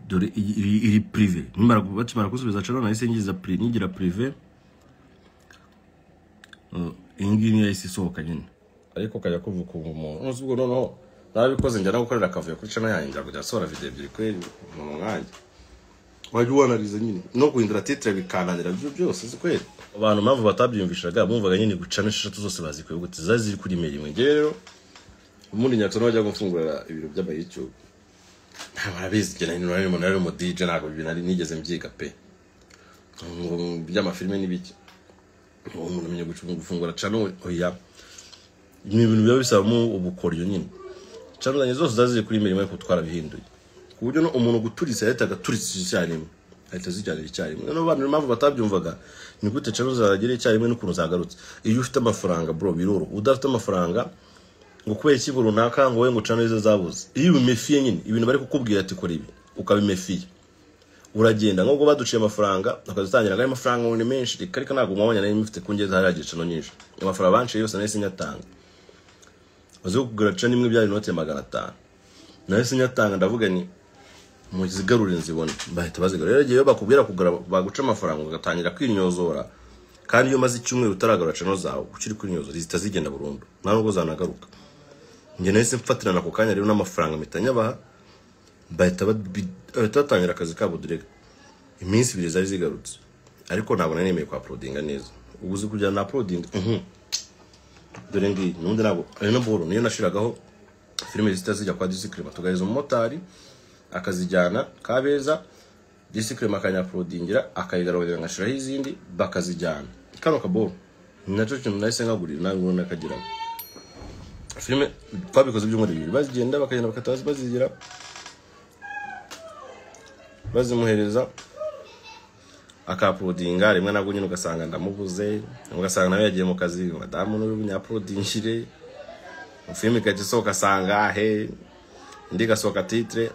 dore iri privé nimara kusubiza channel nahise ngiza nigira privé ingini yahise isohoka nyine ariko kajya kuvuka umuntu n'ubwo noneho nabikoze njya gukorera akavuyo kuri channel yanjye kujya sora video ebyiri kweri mu mwanya wajya wanariza nyine no guhindura titre bikananira byose kweri abantu mpamvu batabyumvishaga bumvaga nyine gucana eshatu zose bazikuye gute zaziri kuri mail imwe ngero umuntu nyatso bajya gufungura ibiro by'abayicyo ntabarabizi cyane n'umuntu nari mu DJ nako binari nigeze mbyiga pe ngo by'amafilme n'ibiki umuntu menye gufungura channel oya ibintu biba bisaba mu ubukoryo nyine channel zose zaziri kuri mail imwe kutwara bihinduye ku buryo no umuntu guturisa yahitaga turisa icyarimwe ahita zijyanira icyarimwe no bantu mpamvu batabyumvaga ni gute channel zagera icyarimwe n'ukuntu zagarutse iyo ufite amafaranga bro biroro udafite amafaranga ngo kubera iki runaka ngo we ngo channel ze zabuze iyo bimefiye nyine ibintu bari kukubwira ati kora ibi ukabimefiye uragenda ngo baduciye amafaranga akazitangira ngo amafaranga ngo ni menshi ariko ntabwo mwabanya nari mufite kungeza haragiye channel nyinshi amafaranga banshi yose nahise nyatanga bazo kugura channel imwe byari note 500 nahise nyatanga ndavuga ni mu zigarura nzibona bahita bazigarura rero giye bakubwira kugura baguca amafaranga ugatangira kwinyozora kandi iyo maze icyumweru utaragarura channel zawe ukiri kwinyozora zitazigenda burundu ntabwo zanagaruka nge nahise mfatirana ku kanya rero n'amafaranga mitanya baha bahita batangira akazi kabo direct iminsi 2 zari zigarutse ariko ntabwo nanemeye kwa uploadinga neza ubuzi kujya na uploading dore ngi nundi nabo ari no boro niyo nashiragaho filime zitazijya kwa Disclaimer tugariza umumotari akazijyana Kabeza Disclaimer akanya uploadingira akayigarurira ngashiraho izindi bakazijyana kano kaboro naco cyo nahise ngagurira nawe ubona kagira filime twabikoze by'umuri bibiri bazigenda bakagenda bakataza bazigira bazimuhereza akauploadinga rimwe nabwo nyine ugasanga ndamubuze ugasanga nawe yagiye mu kazi madamu n'ubunyaploadingire filime kagisoka sanga he ndigasoka titre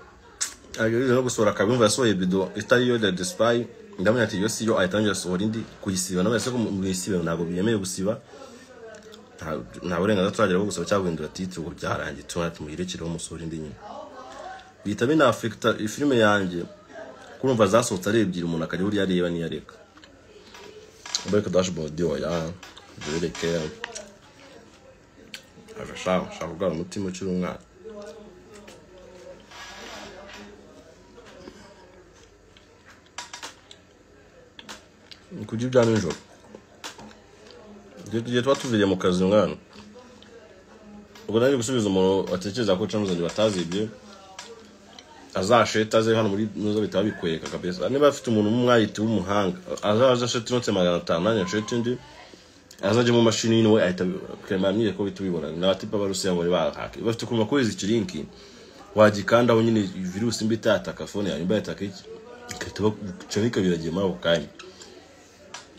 agiye no gusora kabimva yasohoye video itari yo The Spy ndamenya ati yo siyo ayitangira sohora indi kuyisiba nawe se ko mu isibe ntabwo biyemeye gusiba nta burenganzira turagira bwo gusaba cyagwindura titre ngo byarangiye tunati muyirekereho umusore indi nyine bita bina affecta filime yanjye kurumva zasohotse ari ebyiri umuntu akajya uri yareba ni yareka ubeka dashboard yo ya direke arashaka bwa umutima ukiri umwana kujya byana nijoro Giye twatuviriye mu kazi umwana ubwo nari gusubiza umuntu atekereza ko channel zanjye batazibye azasheta ze hano muri nuzo bitaba bikweka kabisa niba afite umuntu umwayiti w'umuhanga azaza sheta note 500 nanya sheta indi azaje mu mashini yino we ahita kremamye ko bitubibona n'abatipa barusiya ngo bahake bafite kuma kwezi ikirinki wagikanda aho nyine virus mbi tataka phone yanyu bayataka iki kitaba cyarika biragiye maho kanya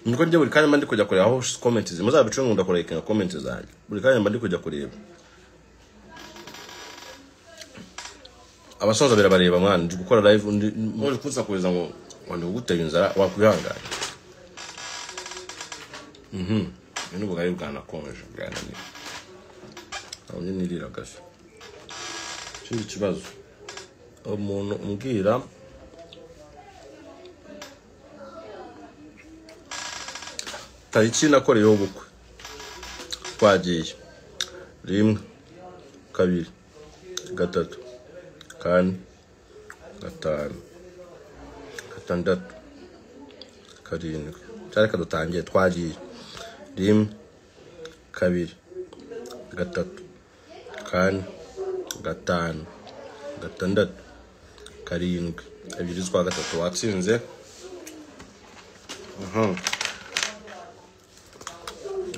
niko njye buri kanya mba ndi kujya kureba aho comment muzabice ngo ndakora ikintu comment zanjye buri kanya mba ndi kujya kureba abasonza birabareba mwana ndi gukora live muri kuza kuza ngo wandi guteye inzara wakwihangana ni bugari bwana konje bwana ni aho nyine nirira gafi kindi kibazo umuntu umbwira tariki nakoreyeho ubukwe twagiye 1 2 3 4 5 6 7 cyareka dutangiye twagiye 1 2 3 4 5 6 7 ebyiri zwa gatatu watsinze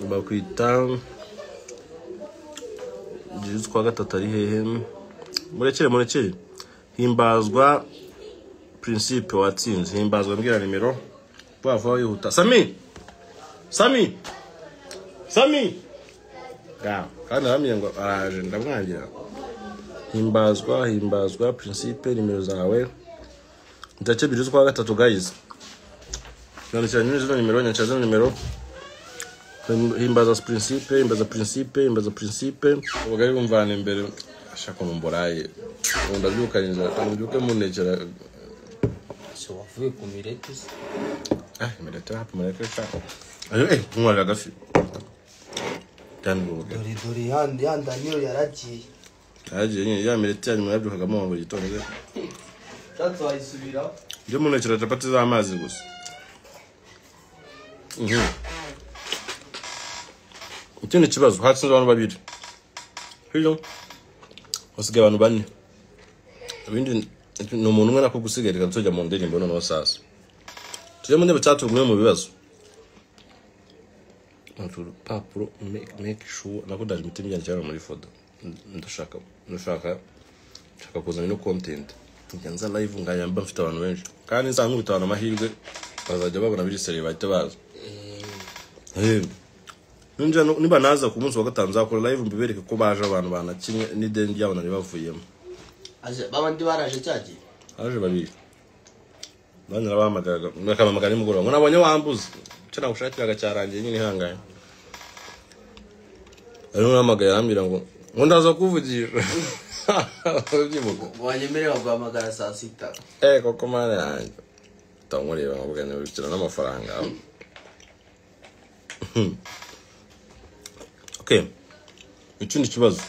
bakwita ebyiri zwa gatatu ari hehe murekere himbazwa principe watsinze himbazwa mbwira nimero bava yihuta Sami ga kandi hamye ngo araje ndamwangira himbazwa principe nimero zawe ndace ebyiri zwa gatatu guys nandikira nyine nimero nyancaza nimero himbaza principe ubugari bumvana imbere ashaka mu mboraye ndabyukaniza ndabyuke munekera so wavuye ku Mirete Mirete hapo Mirete chako umwana gafi kandi dori yanda niyo yaragiye nyine ya Mirete yanyu mwabyukaga mu ngo gitonde cyatso ayisubira byo munekera capati z'amazi gusa ikindi kibazo hatsinze abantu babiri hiyo wasigaye abantu bane ibindi ni umuntu umwe nako gusigarira tujya mu ndirimbo none sasa tujye mu ndebe cyatugumye mu bibazo papuro make sure nako ndaje imitima yanjye cyane muri foto ndashaka kuzana no content ngenza live ngayamba mfite abantu benshi kandi nsanzwe bitana amahirwe bazajya babona biri serie bahita baza ninja niba naza ku munsi wa gatanu zakora live mbibereke ko baje abantu banakinye n'ideni yabo nari bavuyemo aje babandi baraje cyagiye aje babiri banyara bahamagara bakamamagara nimugoroba ngo nabonye wambuze cyana gushakiraga cyarangiye nyine ihanganye ari namagara ambira ngo ndaza kuvugisha wanyemerera guhamagara saa 6 koko mara yanjye tamureba ngabugane bicira n'amafaranga okay ikindi kibazo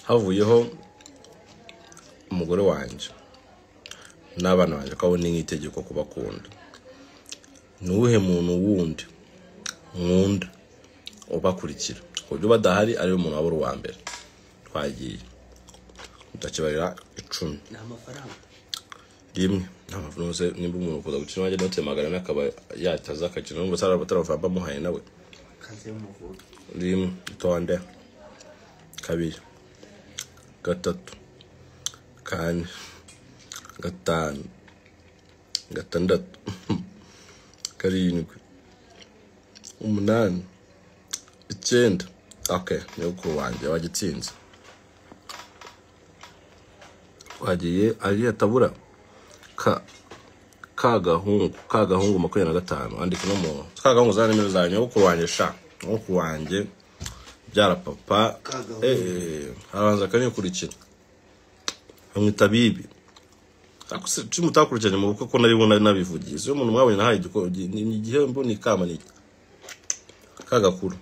havuyeho umugore wanje n'abana banje kabone nk'itegeko kubakunda nuhe muntu wundi nkunda ubakurikira kubyo badahari ari umuntu wabura wa mbere twagiye ndakibarira 10 n'amafaranga rimwe namavuze nimba umuntu kuza gukina wajye notemagara nakaba yataza akakina ngo sara batarava muhaye nawe kaze muvuga rimwe tonde kabiri gatatu kane gatanu gatandatu karindwi umunani icyenda okay nuko wanje wagitsinze wagiye ari atabura kagahungu 25 andika no mu kagahungu za nimero zanyu uko wanje uko wanje byara papa abanza kane kurikira amwita bibi akuse mutakurikiranye mu buko ko nari bona nabivugize yo umuntu mwabonye nahaye igihembo ni kama ni kagakuru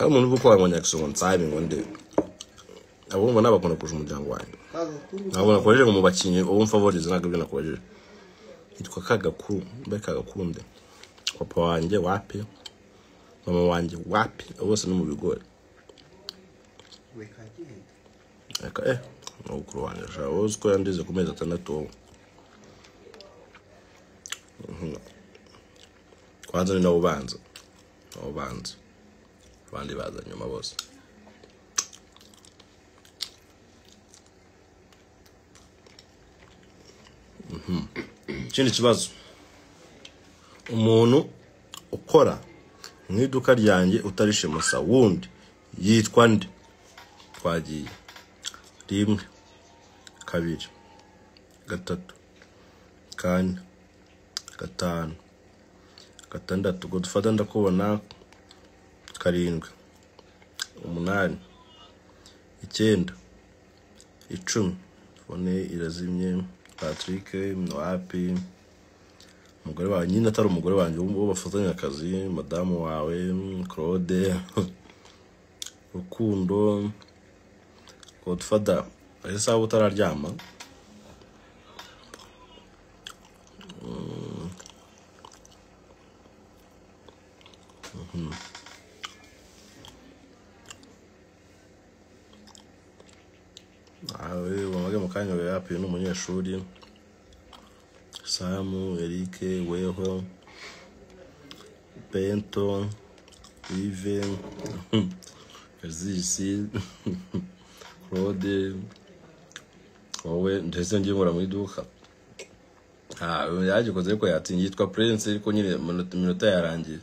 umuntu buko wabonye akisonga nsabe ngonde abo mbona bakona kuje umuryango wanyu nabona kwaje mu bakinyi uwo mfavorize nagabyo nakwaje yitwa kagakuru kagakunde papa wanjye wapi mama wanjye wapi bose no mu bigori aka no kurwanya shawoz ko yandize ku mezi 6 kwanza ni nawo banza abandi baza nyuma bose ikindi kibazo umuntu ukora mu iduka ryanjye utarishe musa wundi yitwa nde twagiye rimwe kabiri gatatu kane gatanu gatandatu ngo dufata ndakubona karindwi umunani icyenda 10 fone irazimye Patrick Mwapi umugore wawe nyine atari umugore wanjye wo bafatanya akazi madamu wawe Claude Rukundo Godfather esa utararyama wamage mukanya we yapi n'umunyeshuri Samu Eric Weho Bento Yves Kazisi Claude wowe ndetse ngimura muri duka yaje koze ko yatinye yitwa Prince ariko nyine minota yarangiye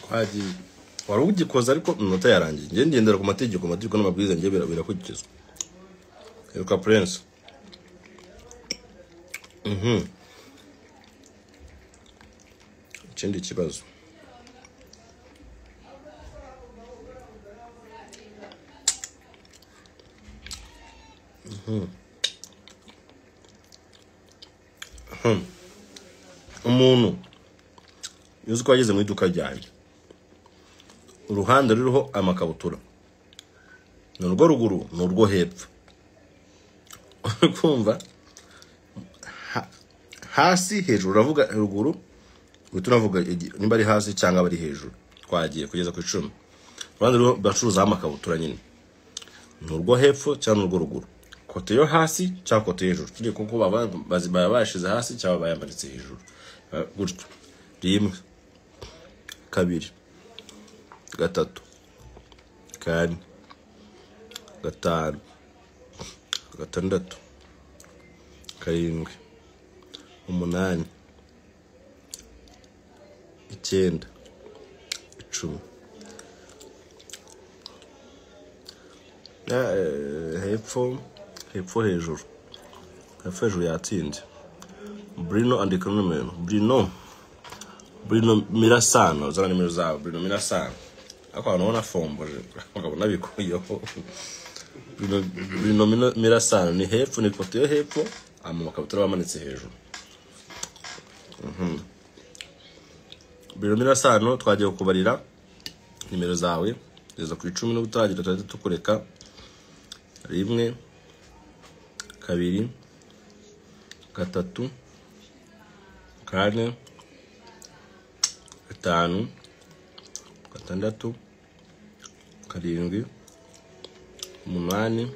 kwaji wari ugikoza ariko minota yarangiye nge ndendera ku mategeko n'amabwiriza nge birakurikizwa yitwa Prince ikindi kibazo umuntu yuzi ko wageze mu iduka ryanjye uruhande ruriho amakabutura ni urwo ruguru ni urwo hepfo kumva hasi hejuru uravuga ruguru gutu navuga nimba ari hasi cyangwa bari hejuru twagiye kugeza ku 10 uruhande ruriho bacuruza amakabutura nyine ni urwo hepfo cyangwa urwo ruguru kote yo hasi cyangwa kote hejuru turi kuko bashize hasi cyangwa bayamanitse hejuru gutyo 1 2 3 4 5 6 7 8 9 10 hepfo hejuru yatsinze Bruno and Economy Bruno Mirasano zana nimero zawe Bruno Mirasano ako anona fomboje akabona bikuyeho Bruno Mirasano ni hepfo ni kote yo hepfo amakabutura bamanitse hejuru Bruno Mirasano twagiye kubarira nimero zawe kugeza ku 10 no gutagira tukureka 1 2 3 4 5 6 7 8 9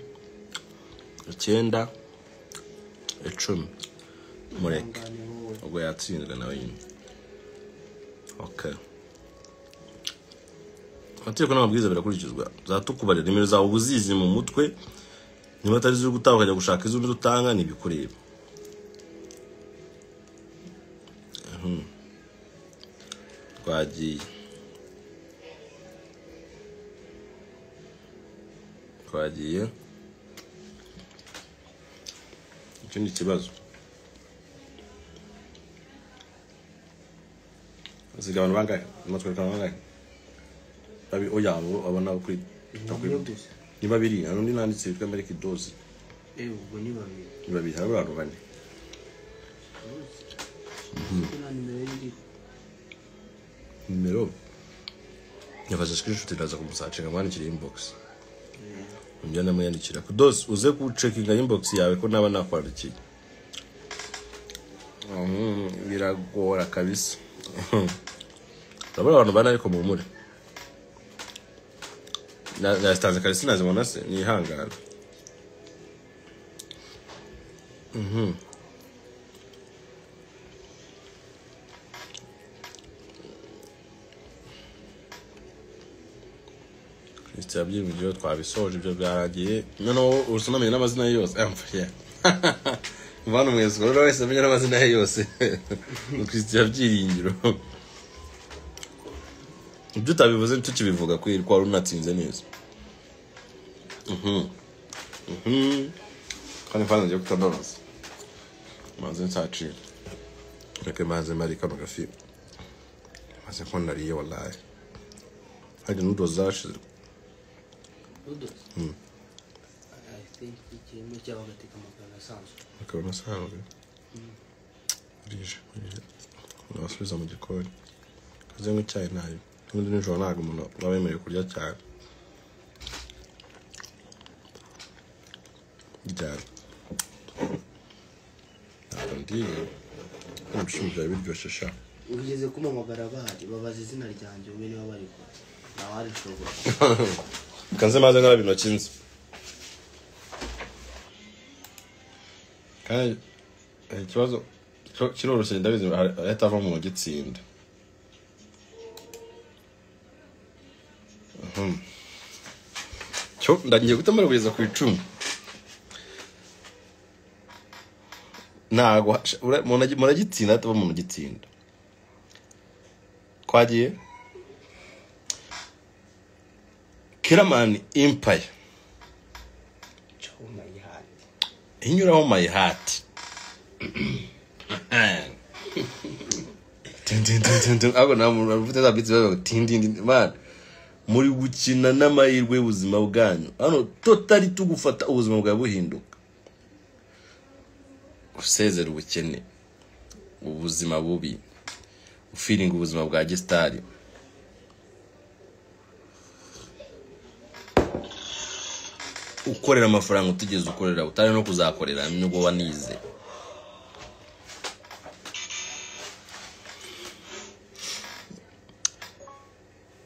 10 mureke ubwo yatsinzwe nawe nyine okay atiko n'amabwiriza birakurikizwa zatukubarira nimero zawe ubuzizi mu mutwe niba atari ziri gutaha ukajya gushaka izo utanga nibikureba twagiye ikindi kibazo zigabana bangahe amatwereka bangahe babi oyabo abana kuri ni babiri anundi nanditse bitwa America doze ubwo ni babiri hari abantu bane nimero yafaze screenshot iraza kumusacinga mwandikira inbox njyana muyandikira ku doze uze ku checkinga inbox yawe ko naba nakwandikiye biragora kabisa abantu bana ariko mumure na stanza kalisi nazibona se ni hangara Christian by'ibyo twabisoje ibyo byarangiye noneho urusomanye n'amazina yose amfye mvana mwese rero wese amenye n'amazina yose Christian byiringiro ibyo utabivuze nicyo kibivuga kwa runatsinze neza kandi fana ngiye kutanoza maze nsaci reke maze mari kano gafi maze ko nariye wallahi hadi nudo zashize I think ikirimo cy'abagateka makana sanzwe rije nasubiza mu gikoni kaze nk'icyayi nayo n'undi nijoro ntabwo umuntu aba yemerewe kurya cyane ryari ntabwo ndiye ibishimbo byawe biryoshye sha ugeze kumamagara bahari babaza izina ryanjye umwe niba bari ko nawe arishobora kanze maze nkara bino kinzi kandi ikibazo kiroroshye ndabizi ahita ava mu gitsinda cyo ndagiye gutamara kugeza ku 10 nago muragitsinda ataba mu gitsinda kwagiye Kiramani Empire inyuraho my heart Ako na muntu ufite za beats bavuga tindindi man muri gukina n'amahirwe y'ubuzima bwanyu hano totally tugufata ubuzima bwawe buhinduka usezera ubukene ubuzima bubi ufeeling ubuzima bwa gestari ukorera amafaranga utigeze ukorera utari no kuzakorera nubwo wanize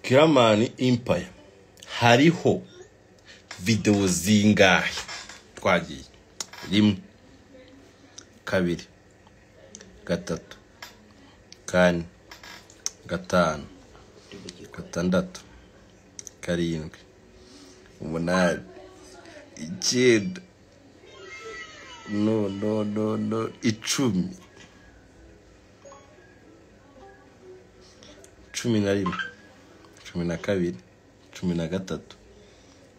Kiramani Empire hariho video zingahe twagiye 1 2 3 4 5 6 7 8 9 no 10 11 12 12 13 14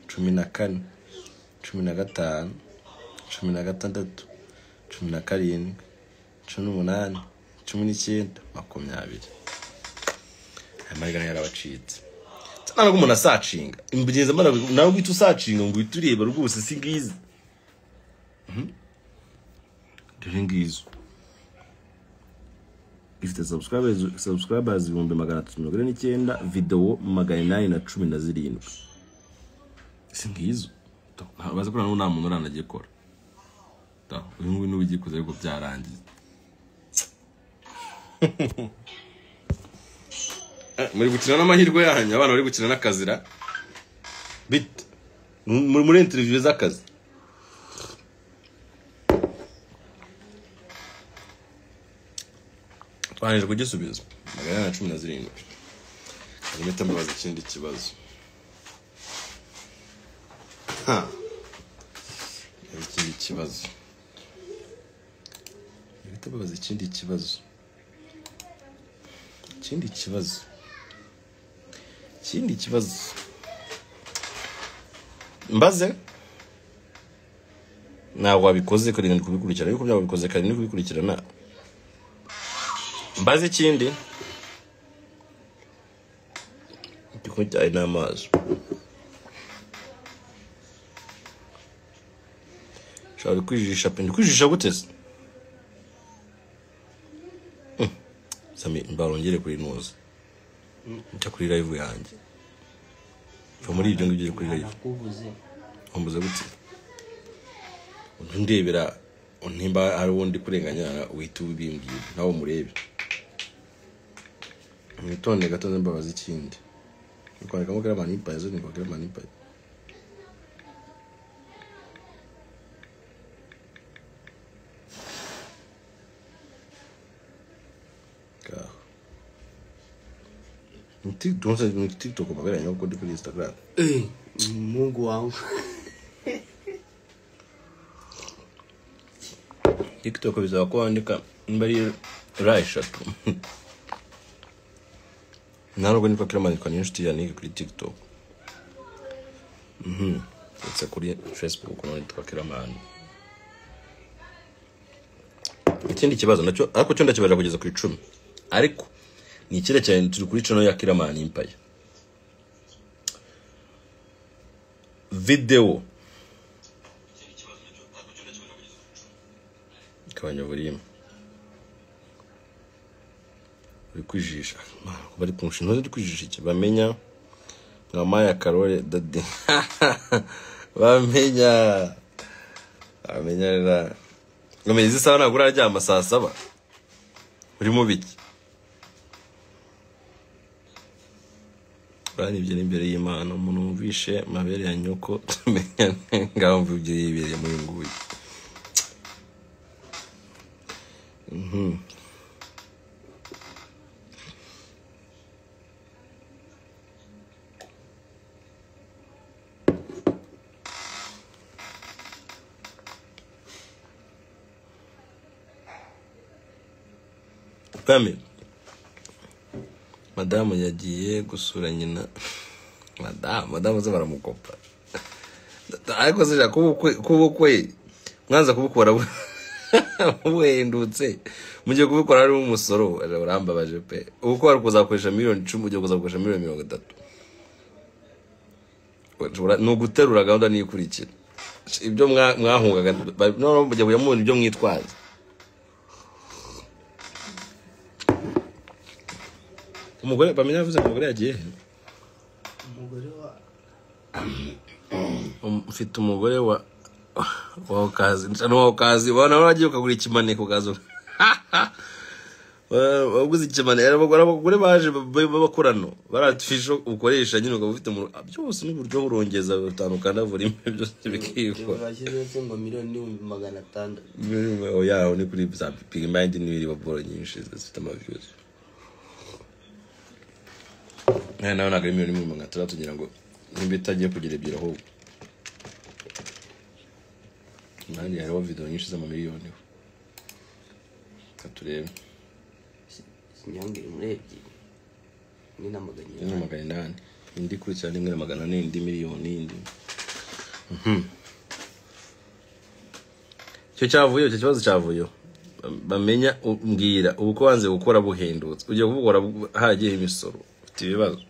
15 16 17 18 19 20 amarigana yarabacitse ntabwo umuntu asacinga imbugeza nawe gwita usacinga ngo utureba rwose singize dore ngizo ifite subscribers 349 video 817 singizo baze ko nta muntu uranagiye kora uyu nguyu n'ubigikoze ariko byarangiye muri gukina n'amahirwe yanyu abana bari gukina n'akazira bit muri interview z'akazi twanije kugisubiza 817 hanyuma mbabaza ikindi kibazo ikindi kibazo mbabaza ikindi kibazo mbaze ntabwo wabikoze kuri ndi kubikurikirana ariko byabikoze kari ni kubikurikirana mbaze ikindi ndikujya inamazi shaka kwijisha pe ndikwijisha gutese sami mbarongere kuri noza nca kuri live yanjye fa muri ibyo ngibyo kuri live umbuze gutse ndebera untimba ari wundi kurenganya uhita ubimbye nawo murebe mwitonde gatoze mbabaza ikindi kwandika mo Kiramani Empire zo ni kwa Kiramani Empire TikTok mabera nyo kodi kuri Instagram Mungu wangu TikTok bizaba kwandika mbari Raisha ntabwo niko Kiramani kwa inshuti ya Nick kuri TikTok ndetse kuri Facebook no nitwa Kiramani ikindi kibazo nacyo ariko cyo ndakibaza kugeza kuri 10 ariko ni kire cyane turi kuri channel ya Kiramani Empire video kabanya burimo kwijisha bari kunshi ntoze kwijisha iki bamenya mama ya Karole dadi bamenya ngomezi sawa nagura aryama saa 7 uri mu biki bari ibyo imbere y'Imana umuntu umvishe mabere ya nyoko tumenya ngaho mvubye yibere muri nguye Pame Madamu yagiye gusura nyina Madamu ze baramukopa ariko zija kubukwe mwanza kubukora Uhendutse mugiye kubikora ari umusoro urambabaje pe. Uko wari kuzakoresha miliyoni 10 ugiye kuzakoresha miliyoni 30. No guterura gahunda nikurikira. Ibyo mwahungaga no mugiye kuyamubona ibyo mwitwaza. Umugore bamenya yavuze umugore yagiye. Umugore wa Mfite umugore wa kazi no kazi wana wagiye ukagura ikimaneko gazo. Waguze ikimaneko abagore baje bakorano baratifisho ukoresha nyine ukabufite mu byose n'uburyo urongeza utandukana volume byose bikiko. Bashyize ngo miliyoni 600. Oya ni kuri za pigment n'ibiri baboro nyinshi zifite amaviews. Nawe naga miliyoni 600 tugira ngo nimbitagiye kugira ebyira ho. Nani hariho video nyinshi z'amamiliyoni. Katurebe. Sinyange murebye. Ni namaganye. Ni namaganye nani? Indi kuri cyane ngene magana n'indi miliyoni indi. Cyo cyavuye cyo kibazo cyavuye. Bamenya umbwira uko wanze gukora buhendutse. Ugiye kubukora hagiye imisoro. Ufite ibibazo.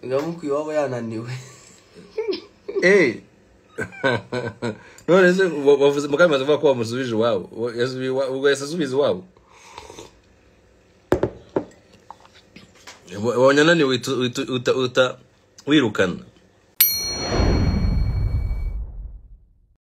Ngamukuye waba yananiwe. None se bavuze mukamaze vuga ko bamusubije wabo. Ubwo yasasubiza wabo. Wanyana ni wirukana.